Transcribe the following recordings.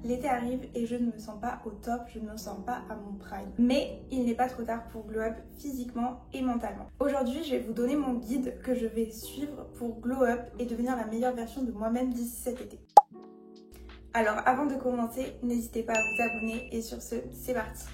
l'été arrive et je ne me sens pas au top, je ne me sens pas à mon prime. Mais il n'est pas trop tard pour glow up physiquement et mentalement. Aujourd'hui, je vais vous donner mon guide que je vais suivre pour glow up et devenir la meilleure version de moi-même d'ici cet été. Alors avant de commencer, n'hésitez pas à vous abonner et sur ce, c'est parti.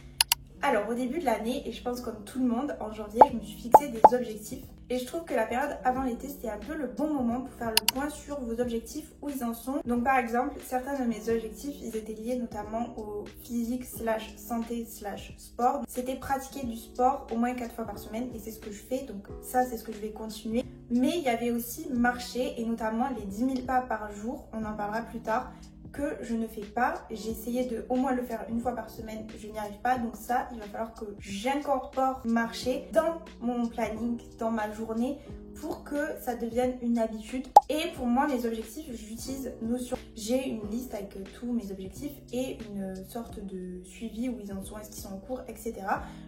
Alors au début de l'année, et je pense comme tout le monde, en janvier, je me suis fixé des objectifs. Et je trouve que la période avant l'été, c'était un peu le bon moment pour faire le point sur vos objectifs, où ils en sont. Donc par exemple, certains de mes objectifs, ils étaient liés notamment au physique / santé / sport. C'était pratiquer du sport au moins 4 fois par semaine et c'est ce que je fais, donc ça c'est ce que je vais continuer. Mais il y avait aussi marcher et notamment les 10 000 pas par jour, on en parlera plus tard, que je ne fais pas. J'ai essayé de au moins le faire une fois par semaine, je n'y arrive pas, donc ça il va falloir que j'incorpore marcher dans mon planning, dans ma journée pour que ça devienne une habitude. Et pour moi mes objectifs, j'utilise Notion. J'ai une liste avec tous mes objectifs et une sorte de suivi où ils en sont, est-ce qu'ils sont en cours, etc.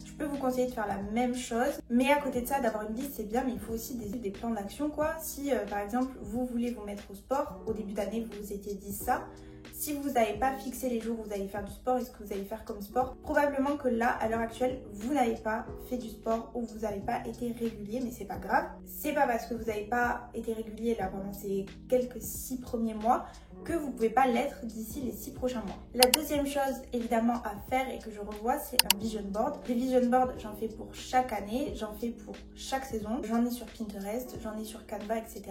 Je peux vous conseiller de faire la même chose, mais à côté de ça, d'avoir une liste c'est bien, mais il faut aussi des plans d'action quoi. Si par exemple vous voulez vous mettre au sport, au début d'année vous vous étiez dit ça. Si vous n'avez pas fixé les jours où vous allez faire du sport et ce que vous allez faire comme sport, probablement que là, à l'heure actuelle, vous n'avez pas fait du sport ou vous n'avez pas été régulier, mais c'est pas grave. C'est pas parce que vous n'avez pas été régulier là pendant ces quelques 6 premiers mois que vous pouvez pas l'être d'ici les 6 prochains mois. La deuxième chose évidemment à faire et que je revois, c'est un vision board. Les vision boards, j'en fais pour chaque année, j'en fais pour chaque saison. J'en ai sur Pinterest, j'en ai sur Canva, etc.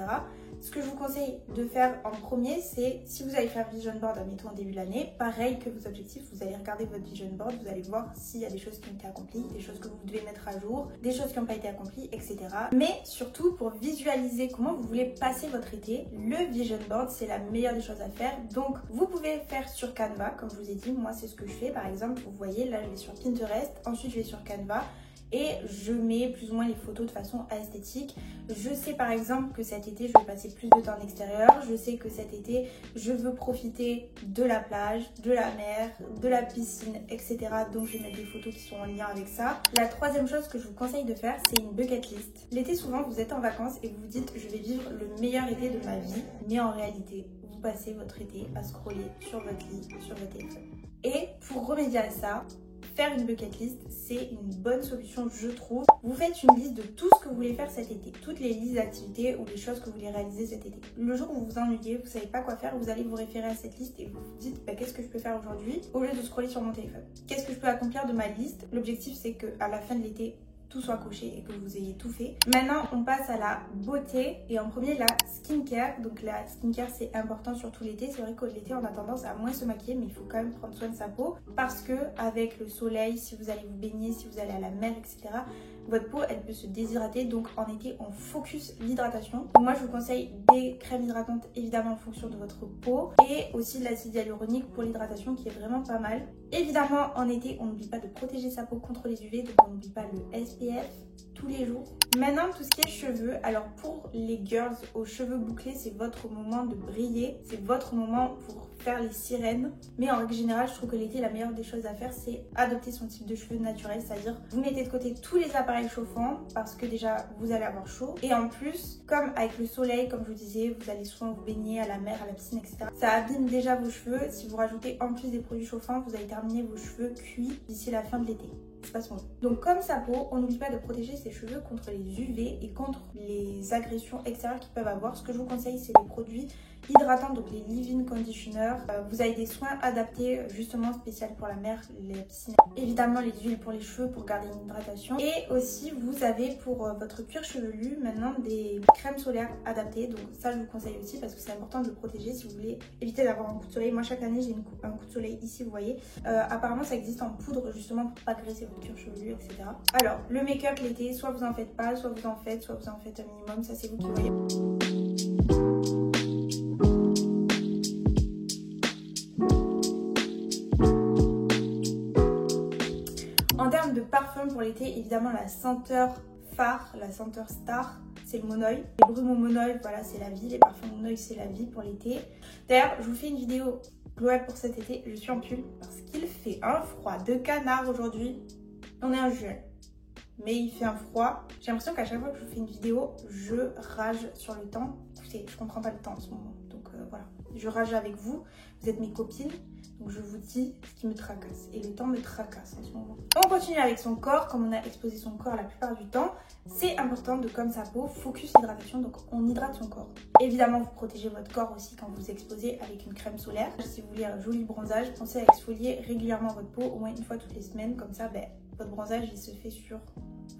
Ce que je vous conseille de faire en premier, c'est si vous allez faire vision board, admettons en début de l'année, pareil que vos objectifs, vous allez regarder votre vision board, vous allez voir s'il y a des choses qui ont été accomplies, des choses que vous devez mettre à jour, des choses qui n'ont pas été accomplies, etc. Mais surtout pour visualiser comment vous voulez passer votre été, le vision board c'est la meilleure des choses à faire. Donc vous pouvez faire sur Canva, comme je vous ai dit, moi c'est ce que je fais. Par exemple, vous voyez là je vais sur Pinterest, ensuite je vais sur Canva et je mets plus ou moins les photos de façon esthétique. Je sais par exemple que cet été je vais passer plus de temps en extérieur, je sais que cet été je veux profiter de la plage, de la mer, de la piscine, etc. Donc je vais mettre des photos qui sont en lien avec ça. La troisième chose que je vous conseille de faire, c'est une bucket list. L'été souvent vous êtes en vacances et vous vous dites je vais vivre le meilleur été de ma vie, mais en réalité vous passez votre été à scroller sur votre lit, sur votre téléphone. Et pour remédier à ça, faire une bucket list, c'est une bonne solution je trouve. Vous faites une liste de tout ce que vous voulez faire cet été, toutes les listes d'activités ou les choses que vous voulez réaliser cet été. Le jour où vous vous ennuyez, vous ne savez pas quoi faire, vous allez vous référer à cette liste et vous vous dites qu'est-ce que je peux faire aujourd'hui au lieu de scroller sur mon téléphone. Qu'est-ce que je peux accomplir de ma liste? L'objectif c'est qu'à la fin de l'été, tout soit coché et que vous ayez tout fait. Maintenant, on passe à la beauté et en premier la skincare. Donc la skincare c'est important surtout l'été. C'est vrai que l'été on a tendance à moins se maquiller mais il faut quand même prendre soin de sa peau parce que avec le soleil, si vous allez vous baigner, si vous allez à la mer, etc. votre peau elle peut se déshydrater, donc en été on focus l'hydratation. Moi je vous conseille des crèmes hydratantes évidemment en fonction de votre peau et aussi de l'acide hyaluronique pour l'hydratation qui est vraiment pas mal. Évidemment en été on n'oublie pas de protéger sa peau contre les UV, donc on n'oublie pas le SPF tous les jours. Maintenant tout ce qui est cheveux, alors pour les girls aux cheveux bouclés c'est votre moment de briller, c'est votre moment pour faire les sirènes. Mais en règle générale je trouve que l'été la meilleure des choses à faire c'est adopter son type de cheveux naturel, c'est-à-dire vous mettez de côté tous les appareils chauffants parce que déjà vous allez avoir chaud et en plus comme avec le soleil comme je vous disais vous allez souvent vous baigner à la mer, à la piscine, etc. Ça abîme déjà vos cheveux. Si vous rajoutez en plus des produits chauffants vous allez terminer vos cheveux cuits d'ici la fin de l'été. C'est pas son jeu. Donc comme sa peau, on n'oublie pas de protéger ses cheveux contre les UV et contre les agressions extérieures qu'ils peuvent avoir. Ce que je vous conseille c'est les produits hydratants, donc les leave-in conditioner. Vous avez des soins adaptés justement spéciaux pour la mer, les piscines. Évidemment les huiles pour les cheveux pour garder une hydratation. Et aussi vous avez pour votre cuir chevelu maintenant des crèmes solaires adaptées. Donc ça je vous conseille aussi parce que c'est important de le protéger si vous voulez éviter d'avoir un coup de soleil. Moi chaque année j'ai un coup de soleil ici vous voyez. Apparemment ça existe en poudre justement pour pas graisser votre cuir chevelu, etc. Alors le make-up l'été, soit vous en faites pas, soit vous en faites, soit vous en faites un minimum. Ça c'est vous qui voyez. En termes de parfum pour l'été, évidemment la senteur phare, la senteur star, c'est le Monoi. Les brumes au Monoi, voilà, c'est la vie. Les parfums Monoi, c'est la vie pour l'été. D'ailleurs, je vous fais une vidéo glow up pour cet été. Je suis en pull parce qu'il fait un froid de canard aujourd'hui. On est en juin, mais il fait un froid. J'ai l'impression qu'à chaque fois que je vous fais une vidéo, je rage sur le temps. Écoutez, je comprends pas le temps en ce moment. Donc voilà, je rage avec vous, vous êtes mes copines. Donc je vous dis ce qui me tracasse. Et le temps me tracasse en ce moment. On continue avec son corps. Comme on a exposé son corps la plupart du temps, c'est important de, comme sa peau, focus hydratation. Donc on hydrate son corps. Évidemment, vous protégez votre corps aussi quand vous exposez avec une crème solaire. Si vous voulez un joli bronzage, pensez à exfolier régulièrement votre peau, au moins une fois toutes les semaines. Comme ça, votre bronzage il se fait sur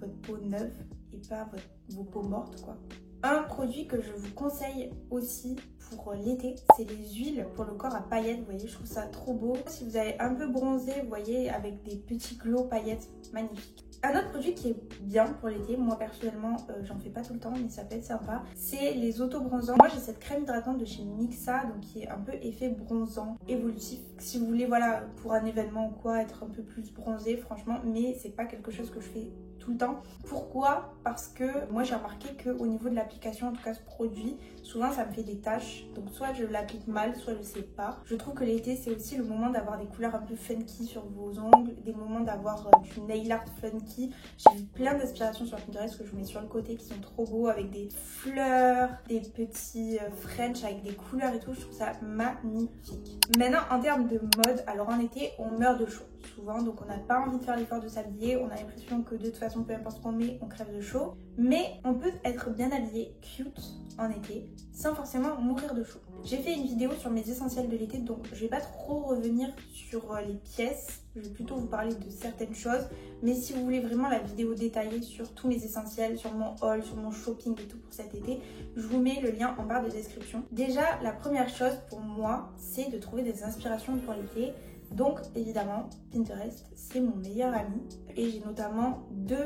votre peau neuve et pas vos peaux mortes, quoi. Un produit que je vous conseille aussi pour l'été, c'est les huiles pour le corps à paillettes. Vous voyez, je trouve ça trop beau. Si vous avez un peu bronzé, vous voyez, avec des petits glows paillettes, magnifique. Un autre produit qui est bien pour l'été, moi personnellement, j'en fais pas tout le temps, mais ça peut être sympa, c'est les auto-bronzants. Moi, j'ai cette crème hydratante de chez Mixa, donc qui est un peu effet bronzant, évolutif. Si vous voulez, voilà, pour un événement ou quoi, être un peu plus bronzé, franchement, mais c'est pas quelque chose que je fais tout le temps. Pourquoi? Parce que moi j'ai remarqué qu'au niveau de l'application, en tout cas ce produit, souvent ça me fait des taches. Donc soit je l'applique mal, soit je sais pas. Je trouve que l'été c'est aussi le moment d'avoir des couleurs un peu funky sur vos ongles, des moments d'avoir du nail art funky. J'ai vu plein d'inspirations sur Pinterest que je vous mets sur le côté qui sont trop beaux avec des fleurs, des petits French avec des couleurs et tout. Je trouve ça magnifique. Maintenant en termes de mode, alors en été on meurt de chaud souvent, donc on n'a pas envie de faire l'effort de s'habiller, on a l'impression que de toute façon peu importe ce qu'on met on crève de chaud, mais on peut être bien habillé, cute en été sans forcément mourir de chaud. J'ai fait une vidéo sur mes essentiels de l'été, donc je vais pas trop revenir sur les pièces, je vais plutôt vous parler de certaines choses, mais si vous voulez vraiment la vidéo détaillée sur tous mes essentiels, sur mon haul, sur mon shopping et tout pour cet été, je vous mets le lien en barre de description. Déjà la première chose pour moi c'est de trouver des inspirations pour l'été. Donc évidemment, Pinterest, c'est mon meilleur ami. Et j'ai notamment 2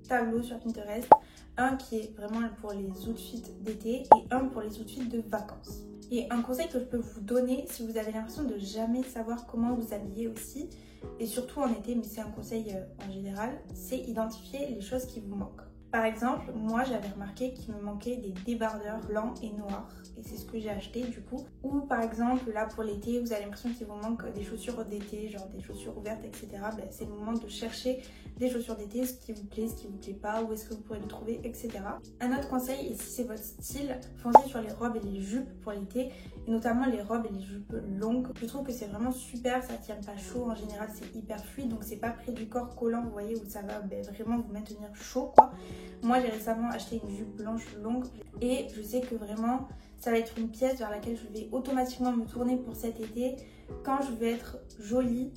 tableaux sur Pinterest. Un qui est vraiment pour les outfits d'été et un pour les outfits de vacances. Et un conseil que je peux vous donner si vous avez l'impression de jamais savoir comment vous habiller aussi, et surtout en été, mais c'est un conseil en général, c'est identifier les choses qui vous manquent. Par exemple, moi j'avais remarqué qu'il me manquait des débardeurs blancs et noirs et c'est ce que j'ai acheté du coup. Ou par exemple là pour l'été, vous avez l'impression qu'il vous manque des chaussures d'été, genre des chaussures ouvertes, etc. C'est le moment de chercher des chaussures d'été, ce qui vous plaît, ce qui vous plaît pas, où est-ce que vous pourrez le trouver, etc. Un autre conseil, et si c'est votre style, foncez sur les robes et les jupes pour l'été, et notamment les robes et les jupes longues. Je trouve que c'est vraiment super, ça tient pas chaud, en général c'est hyper fluide, donc c'est pas près du corps collant, vous voyez, où ça va vraiment vous maintenir chaud quoi. Moi j'ai récemment acheté une jupe blanche longue et je sais que vraiment ça va être une pièce vers laquelle je vais automatiquement me tourner pour cet été quand je vais être jolie,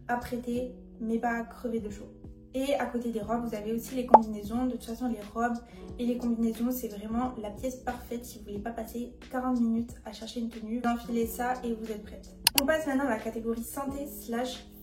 apprêtée, mais pas crevée de chaud. Et à côté des robes, vous avez aussi les combinaisons. De toute façon, les robes et les combinaisons, c'est vraiment la pièce parfaite si vous voulez pas passer 40 minutes à chercher une tenue. Vous enfilez ça et vous êtes prête. On passe maintenant à la catégorie santé /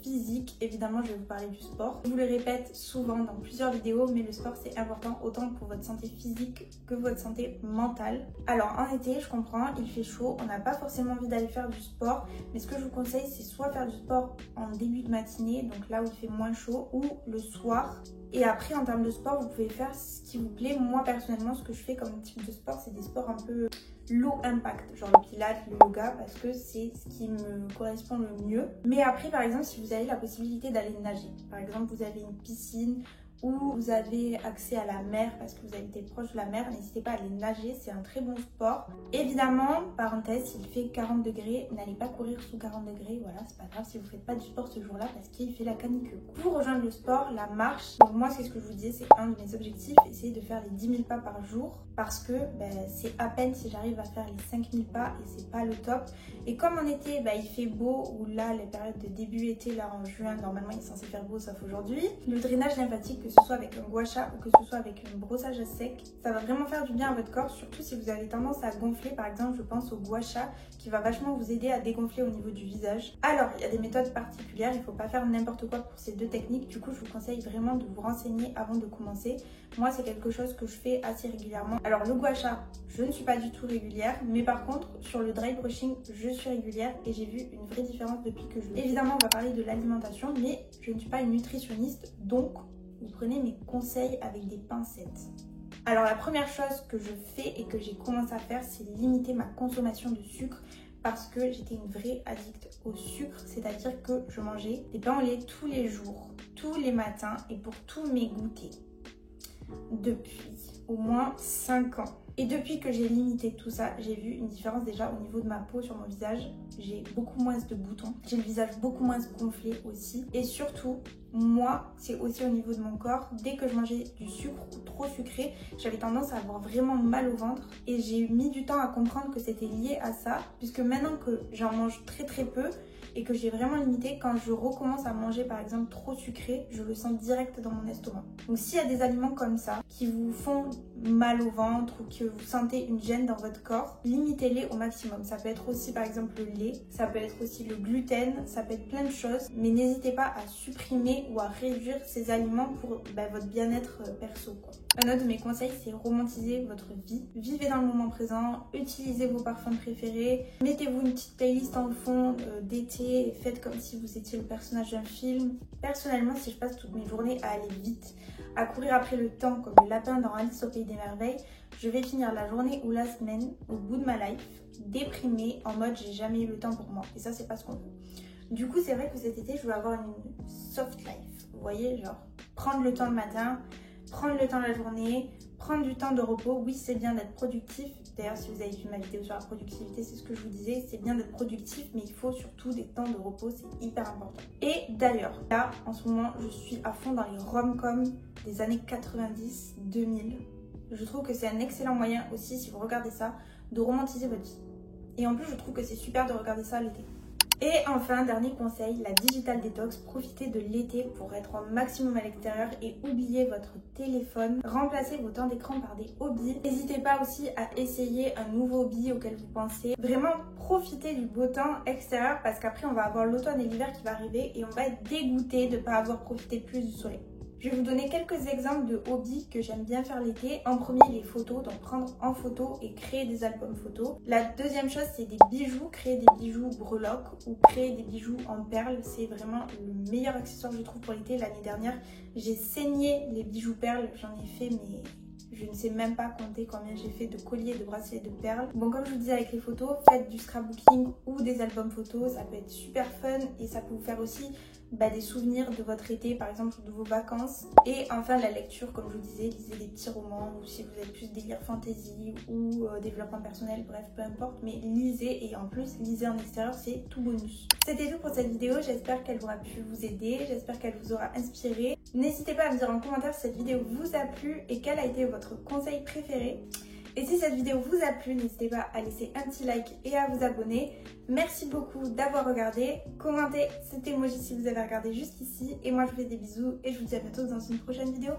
physique. Évidemment, je vais vous parler du sport. Je vous le répète souvent dans plusieurs vidéos, mais le sport c'est important autant pour votre santé physique que votre santé mentale. Alors en été, je comprends, il fait chaud, on n'a pas forcément envie d'aller faire du sport, mais ce que je vous conseille, c'est soit faire du sport en début de matinée, donc là où il fait moins chaud, ou le soir. Et après, en termes de sport, vous pouvez faire ce qui vous plaît. Moi, personnellement, ce que je fais comme type de sport, c'est des sports un peu low impact, genre le pilates, le yoga, parce que c'est ce qui me correspond le mieux. Mais après, par exemple, si vous avez la possibilité d'aller nager, par exemple, vous avez une piscine ou vous avez accès à la mer parce que vous habitez proche de la mer, n'hésitez pas à aller nager, c'est un très bon sport. Évidemment, parenthèse, s'il fait 40 degrés, n'allez pas courir sous 40 degrés, voilà, c'est pas grave si vous faites pas du sport ce jour-là parce qu'il fait la canicule. Pour rejoindre le sport, la marche, donc moi c'est ce que je vous disais, c'est un de mes objectifs, essayer de faire les 10 000 pas par jour parce que c'est à peine si j'arrive à faire les 5 000 pas et c'est pas le top. Et comme en été, il fait beau, ou là les périodes de début été, là en juin, normalement il est censé faire beau sauf aujourd'hui, le drainage lymphatique, que ce soit avec un gua sha ou que ce soit avec un brossage à sec, ça va vraiment faire du bien à votre corps, surtout si vous avez tendance à gonfler. Par exemple, je pense au gua sha qui va vachement vous aider à dégonfler au niveau du visage. Alors, il y a des méthodes particulières, il ne faut pas faire n'importe quoi pour ces 2 techniques, du coup je vous conseille vraiment de vous renseigner avant de commencer. Moi c'est quelque chose que je fais assez régulièrement. Alors le gua sha, je ne suis pas du tout régulière, mais par contre sur le dry brushing, je suis régulière et j'ai vu une vraie différence depuis que je le fais. Évidemment on va parler de l'alimentation, mais je ne suis pas une nutritionniste, donc vous prenez mes conseils avec des pincettes. Alors la première chose que je fais et que j'ai commencé à faire, c'est limiter ma consommation de sucre parce que j'étais une vraie addict au sucre, c'est-à-dire que je mangeais des pains au lait tous les jours, tous les matins et pour tous mes goûters. depuis au moins 5 ans. Et depuis que j'ai limité tout ça, j'ai vu une différence déjà au niveau de ma peau sur mon visage. J'ai beaucoup moins de boutons, j'ai le visage beaucoup moins gonflé aussi. Et surtout, moi, c'est aussi au niveau de mon corps. Dès que je mangeais du sucre ou trop sucré, j'avais tendance à avoir vraiment mal au ventre. Et j'ai mis du temps à comprendre que c'était lié à ça. Puisque maintenant que j'en mange très peu et que j'ai vraiment limité, quand je recommence à manger par exemple trop sucré, je le sens direct dans mon estomac. Donc s'il y a des aliments comme ça qui vous font mal au ventre ou que vous sentez une gêne dans votre corps, limitez-les au maximum. Ça peut être aussi par exemple le lait, ça peut être aussi le gluten, ça peut être plein de choses, mais n'hésitez pas à supprimer ou à réduire ces aliments pour votre bien-être perso, quoi. Un autre de mes conseils, c'est romantiser votre vie. Vivez dans le moment présent, utilisez vos parfums préférés, mettez-vous une petite playlist en fond d'été et faites comme si vous étiez le personnage d'un film. Personnellement, si je passe toutes mes journées à aller vite, à courir après le temps comme le lapin dans Alice au pays des merveilles, je vais finir la journée ou la semaine au bout de ma life, déprimée, en mode j'ai jamais eu le temps pour moi. Et ça, c'est pas ce qu'on veut. Du coup, c'est vrai que cet été, je veux avoir une soft life. Vous voyez, genre prendre le temps le matin, prendre le temps la journée, prendre du temps de repos. Oui, c'est bien d'être productif. D'ailleurs, si vous avez vu ma vidéo sur la productivité, c'est ce que je vous disais. C'est bien d'être productif, mais il faut surtout des temps de repos. C'est hyper important. Et d'ailleurs, là, en ce moment, je suis à fond dans les rom-coms des années 90-2000. Je trouve que c'est un excellent moyen aussi, si vous regardez ça, de romantiser votre vie. Et en plus, je trouve que c'est super de regarder ça l'été. Et enfin, dernier conseil, la digital detox. Profitez de l'été pour être au maximum à l'extérieur et oubliez votre téléphone. Remplacez vos temps d'écran par des hobbies. N'hésitez pas aussi à essayer un nouveau hobby auquel vous pensez. Vraiment, profitez du beau temps extérieur parce qu'après, on va avoir l'automne et l'hiver qui va arriver et on va être dégoûté de ne pas avoir profité plus du soleil. Je vais vous donner quelques exemples de hobbies que j'aime bien faire l'été. En premier, les photos, donc prendre en photo et créer des albums photos. La deuxième chose, c'est des bijoux, créer des bijoux breloques ou créer des bijoux en perles. C'est vraiment le meilleur accessoire que je trouve pour l'été. L'année dernière, j'ai saigné les bijoux perles, j'en ai fait mais je ne sais même pas compter combien j'ai fait de colliers, de bracelets, de perles. Bon, comme je vous disais avec les photos, faites du scrapbooking ou des albums photos, ça peut être super fun et ça peut vous faire aussi des souvenirs de votre été, par exemple de vos vacances. Et enfin la lecture, comme je vous disais, lisez des petits romans ou si vous êtes plus délire fantasy ou développement personnel, bref peu importe, mais lisez et en plus lisez en extérieur, c'est tout bonus. C'était tout pour cette vidéo, j'espère qu'elle aura pu vous aider, j'espère qu'elle vous aura inspiré. N'hésitez pas à me dire en commentaire si cette vidéo vous a plu et quel a été votre conseil préféré. Et si cette vidéo vous a plu, n'hésitez pas à laisser un petit like et à vous abonner. Merci beaucoup d'avoir regardé. Commentez cet emoji si vous avez regardé jusqu'ici. Et moi je vous fais des bisous et je vous dis à bientôt dans une prochaine vidéo.